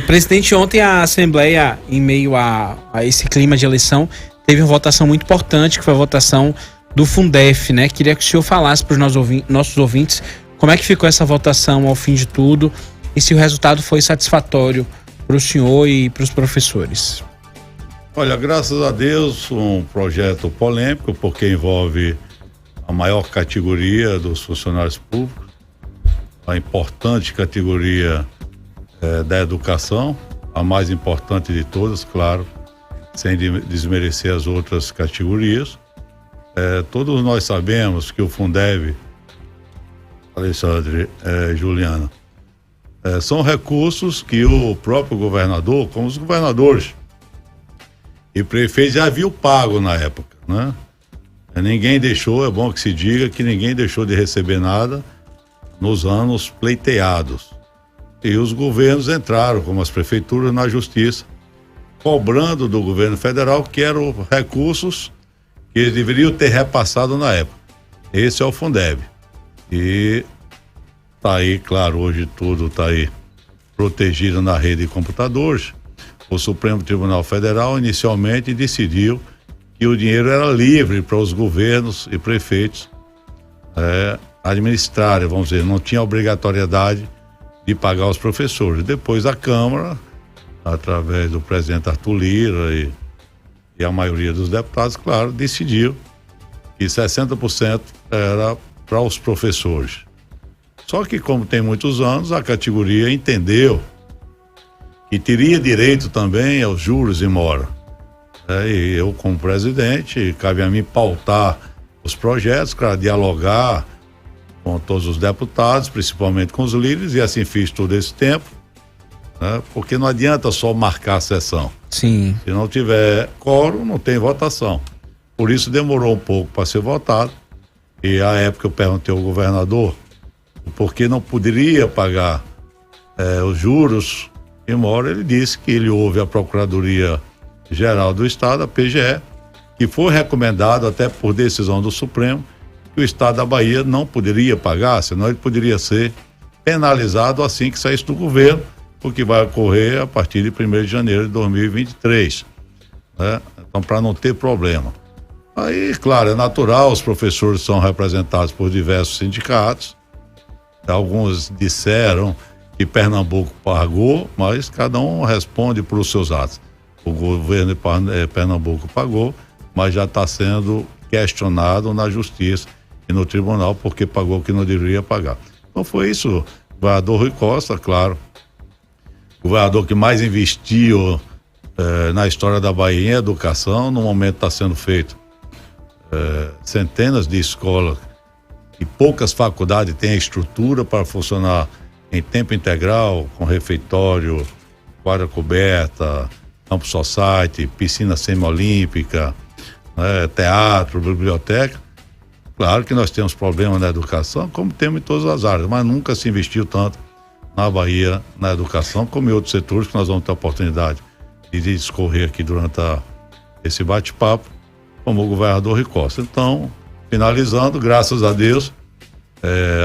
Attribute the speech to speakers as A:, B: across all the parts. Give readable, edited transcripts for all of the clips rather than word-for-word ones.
A: Presidente, ontem a Assembleia, em meio a esse clima de eleição, teve uma votação muito importante, que foi a votação do Fundef, né? Queria que o senhor falasse para os nossos ouvintes como é que ficou essa votação ao fim de tudo e se o resultado foi satisfatório para o senhor e para os professores.
B: Olha, graças a Deus, um projeto polêmico, porque envolve a maior categoria dos funcionários públicos, a importante categoria da educação, a mais importante de todas, claro, sem desmerecer as outras categorias. Todos nós sabemos que o Fundeb, Alexandre, Juliana, são recursos que o próprio governador, como os governadores e prefeitos já haviam pago na época, né? Ninguém deixou, é bom que se diga que ninguém deixou de receber nada nos anos pleiteados. E os governos entraram, como as prefeituras, na justiça, cobrando do governo federal que eram recursos que eles deveriam ter repassado na época. Esse é o Fundeb. E tá aí, claro, hoje tudo tá aí protegido na rede de computadores. O Supremo Tribunal Federal inicialmente decidiu que o dinheiro era livre para os governos e prefeitos administrarem, vamos dizer, não tinha obrigatoriedade de pagar os professores. Depois a Câmara, através do presidente Arthur Lira e a maioria dos deputados, claro, decidiu que 60% era para os professores. Só que, como tem muitos anos, a categoria entendeu que teria direito também aos juros e mora. E eu, como presidente, cabe a mim pautar os projetos, para dialogar com todos os deputados, principalmente com os líderes, e assim fiz todo esse tempo, né? Porque não adianta só marcar a sessão.
A: Sim.
B: Se não tiver quórum, não tem votação. Por isso demorou um pouco para ser votado. E à época eu perguntei ao governador por que não poderia pagar os juros e mora. Ele disse que ele ouve a Procuradoria Geral do Estado, a PGE, que foi recomendado até por decisão do Supremo que o Estado da Bahia não poderia pagar, senão ele poderia ser penalizado assim que saísse do governo, o que vai ocorrer a partir de 1º de janeiro de 2023, né? Então, para não ter problema. Aí, claro, é natural, os professores são representados por diversos sindicatos, alguns disseram que Pernambuco pagou, mas cada um responde por os seus atos. O governo de Pernambuco pagou, mas já está sendo questionado na justiça e no tribunal porque pagou o que não deveria pagar. Então foi isso. O governador Rui Costa, claro, o governador que mais investiu na história da Bahia em educação. No momento está sendo feito centenas de escolas e poucas faculdades têm a estrutura para funcionar em tempo integral, com refeitório, quadra coberta, campo society, piscina semiolímpica, teatro, biblioteca. Claro que nós temos problemas na educação, como temos em todas as áreas, mas nunca se investiu tanto na Bahia, na educação, como em outros setores que nós vamos ter a oportunidade de discorrer aqui durante esse bate-papo, como o governador Rui Costa. Então, finalizando, graças a Deus,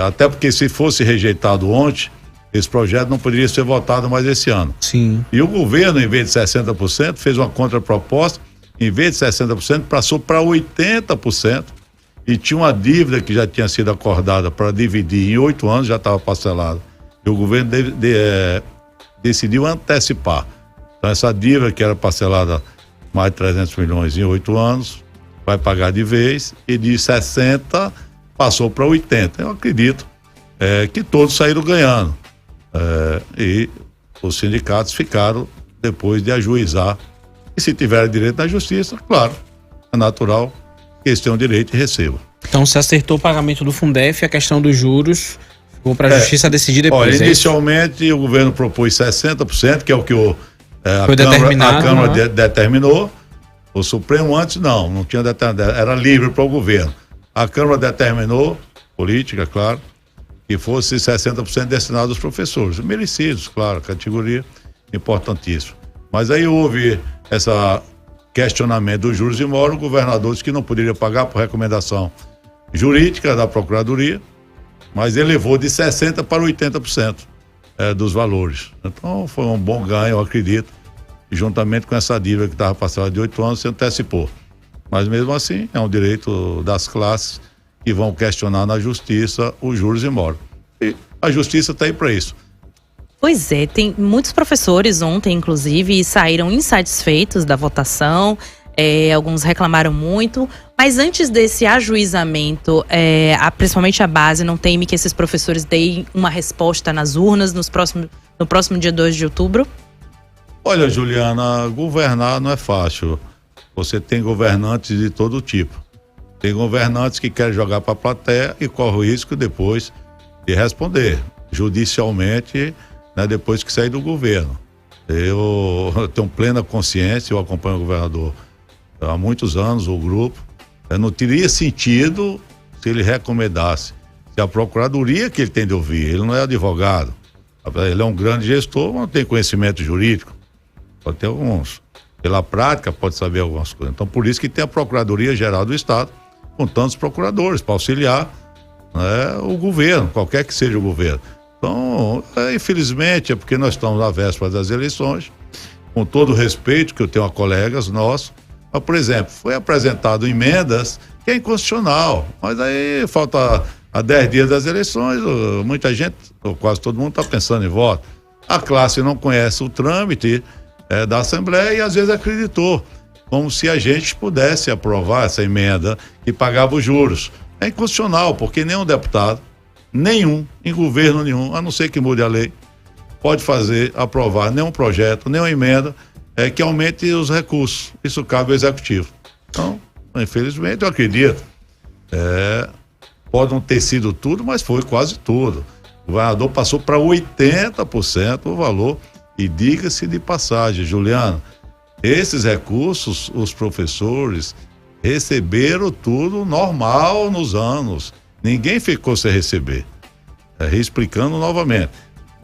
B: até porque se fosse rejeitado ontem, esse projeto não poderia ser votado mais esse ano.
A: Sim.
B: E o governo, em vez de 60%, fez uma contraproposta, em vez de 60%, passou para 80%, e tinha uma dívida que já tinha sido acordada para dividir em 8 anos, já estava parcelada. E o governo decidiu antecipar. Então, essa dívida que era parcelada mais de 300 milhões em 8 anos, vai pagar de vez, e de 60 passou para 80. Eu acredito que todos saíram ganhando. E os sindicatos ficaram depois de ajuizar. E se tiverem direito na justiça, claro, é natural que eles tenham direito e recebam.
A: Então, se acertou o pagamento do Fundef, a questão dos juros ficou para a justiça decidir depois.
B: Olha, inicialmente o governo propôs 60%, que é o que a Câmara determinou. O Supremo antes não tinha determinado, era livre para o governo. A Câmara determinou, política, claro, que fosse 60% destinado aos professores, merecidos, claro, categoria importantíssima. Mas aí houve esse questionamento dos juros e mora, o governador disse que não poderia pagar por recomendação jurídica da Procuradoria, mas elevou de 60% para 80%. dos valores. Então foi um bom ganho, eu acredito, e juntamente com essa dívida que estava passada de 8 anos, se antecipou. Mas mesmo assim, é um direito das classes que vão questionar na justiça os juros e mora. E a justiça está aí para isso.
C: Pois é, tem muitos professores ontem, inclusive, saíram insatisfeitos da votação, alguns reclamaram muito, mas antes desse ajuizamento, principalmente a base não teme que esses professores deem uma resposta nas urnas no próximo dia 2 de outubro?
B: Olha, Juliana, governar não é fácil. Você tem governantes de todo tipo. Tem governantes que querem jogar para a plateia e corre o risco depois de responder judicialmente, né, depois que sair do governo. Eu tenho plena consciência, eu acompanho o governador há muitos anos, o grupo. Não teria sentido se ele recomendasse. Se a procuradoria que ele tem de ouvir, ele não é advogado. Ele é um grande gestor, mas não tem conhecimento jurídico. Pode ter alguns. Pela prática, pode saber algumas coisas. Então, por isso que tem a Procuradoria-Geral do Estado, com tantos procuradores, para auxiliar, né, o governo, qualquer que seja o governo. Então, infelizmente, é porque nós estamos na véspera das eleições, com todo o respeito que eu tenho a colegas nossos. Mas, por exemplo, foi apresentado emendas que é inconstitucional, mas aí falta a 10 dias das eleições, muita gente, ou quase todo mundo está pensando em voto. A classe não conhece o trâmite da Assembleia e às vezes acreditou, como se a gente pudesse aprovar essa emenda que pagava os juros. É inconstitucional, porque nenhum deputado, nenhum, em governo nenhum, a não ser que mude a lei, pode aprovar nenhum projeto, nenhuma emenda que aumente os recursos. Isso cabe ao Executivo. Então, infelizmente, eu acredito, pode não ter sido tudo, mas foi quase tudo. O governador passou para 80% o valor. E diga-se de passagem, Juliana, esses recursos, os professores receberam tudo normal nos anos. Ninguém ficou sem receber. Explicando novamente.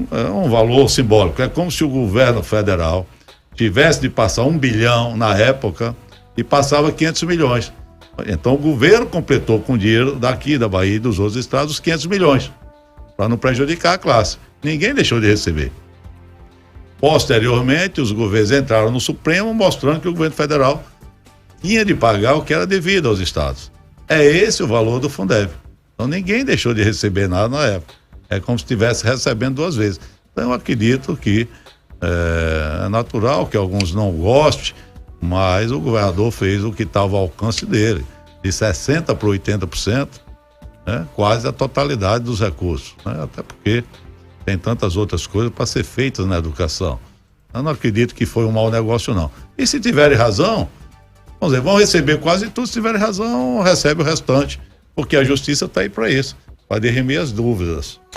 B: É um valor simbólico. É como se o governo federal tivesse de passar 1 bilhão na época e passava 500 milhões. Então o governo completou com dinheiro daqui, da Bahia e dos outros estados, os 500 milhões, para não prejudicar a classe. Ninguém deixou de receber. Posteriormente, os governos entraram no Supremo mostrando que o governo federal tinha de pagar o que era devido aos estados. É esse o valor do Fundeb. Então ninguém deixou de receber nada na época. É como se estivesse recebendo 2 vezes. Então eu acredito que é natural que alguns não gostem, mas o governador fez o que estava ao alcance dele, de 60% para 80%, né? Quase a totalidade dos recursos, né? Até porque tem tantas outras coisas para ser feitas na educação. Eu não acredito que foi um mau negócio, não. E se tiverem razão, vão receber quase tudo. Se tiverem razão, recebe o restante, porque a justiça está aí para isso, para dirimir as dúvidas.